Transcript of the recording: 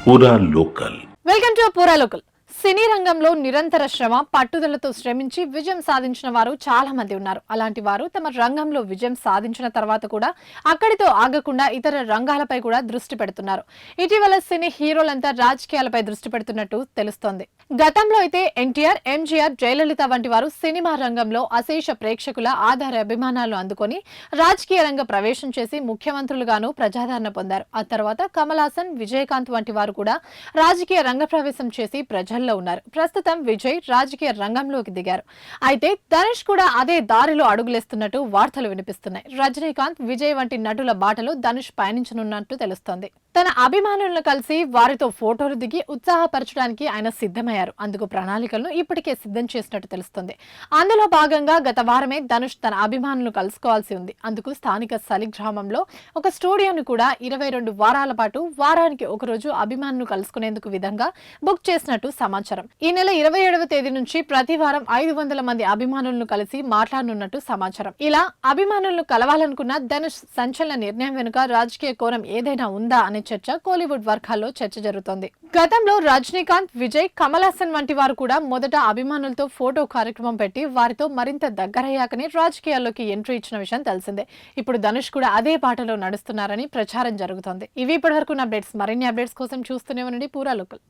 పూరా local. Welcome to పూరా local. సినీ రంగంలో నిరంతర శ్రమ పట్టుదలతో శ్రమించి విజయం సాధించిన వారు చాలా మంది ఉన్నారు. అలాంటి వారు తమ రంగంలో విజయం సాధించిన తర్వాత కూడా అక్కడితో ఆగకుండా ఇతర రంగాలపై కూడా దృష్టి పెడుతున్నారు. ఇటీవల సినీ హీరోలంతా రాజకీయాలపై దృష్టి పెడుతున్నట్టు తెలుస్తోంది. గతంలో అయితే ఎన్టీఆర్, ఎంజీఆర్, జయలలిత వంటి వారు సినిమా రంగంలో అశేష ప్రేక్షకుల ఆధార అభిమానాలు అందుకొని రాజకీయ రంగ ప్రవేశం చేసి ముఖ్యమంత్రులుగాను ప్రజాదరణ పొందారు. ఆ తర్వాత కమల్ హాసన్, విజయకాంత్ వంటి వారు కూడా రాజకీయ రంగ ప్రవేశం చేసి ప్రజల్లో ఉన్నారు. ప్రస్తుతం విజయ్ రాజకీయ రంగంలోకి దిగారు. అయితే ధనుష్ కూడా అదే దారిలో అడుగులేస్తున్నట్టు వార్తలు వినిపిస్తున్నాయి. రజనీకాంత్, విజయ్ వంటి నటుల బాటలో ధనుష్ పయనించనున్నట్టు తెలుస్తోంది. తన అభిమానులను కలిసి వారితో ఫోటోలు దిగి ఉత్సాహపరచడానికి ఆయన సిద్ధమయ్యారు. అందుకు ప్రణాళికలను ఇప్పటికే సిద్ధం చేసినట్టు తెలుస్తుంది. అందులో భాగంగా గత వారమే ధనుష్ తన అభిమానులను కలుసుకోవాల్సి ఉంది. అందుకు స్థానిక సలి గ్రామంలో ఒక స్టూడియోను కూడా 22 వారాల పాటు వారానికి ఒకరోజు అభిమానులను కలుసుకునేందుకు విధంగా బుక్ చేసినట్టు సమాచారం. ఈ నెల 27వ తేదీ నుంచి ప్రతి వారం 500 మంది అభిమానులను కలిసి మాట్లాడనున్నట్టు సమాచారం. ఇలా అభిమానులను కలవాలనుకున్న ధనుష్ సంచలన నిర్ణయం వెనుక రాజకీయ కోణం ఏదైనా ఉందా అనే చర్చ కోలీవుడ్ వర్గాల్లో చర్చ జరుగుతోంది. గతంలో రజనీకాంత్, విజయ్, కమల్ హాసన్ వంటి వారు కూడా మొదట అభిమానులతో ఫోటో కార్యక్రమం పెట్టి వారితో మరింత దగ్గరయ్యాకనే రాజకీయాల్లోకి ఎంట్రీ ఇచ్చిన విషయం తెలిసిందే. ఇప్పుడు ధనుష్ కూడా అదే బాటలో నడుస్తున్నారని ప్రచారం జరుగుతోంది. ఇవి ఇప్పటివరకు అప్డేట్స్. మరిన్ని అప్డేట్స్ కోసం చూస్తూనే ఉండండి పూరా లోకల్.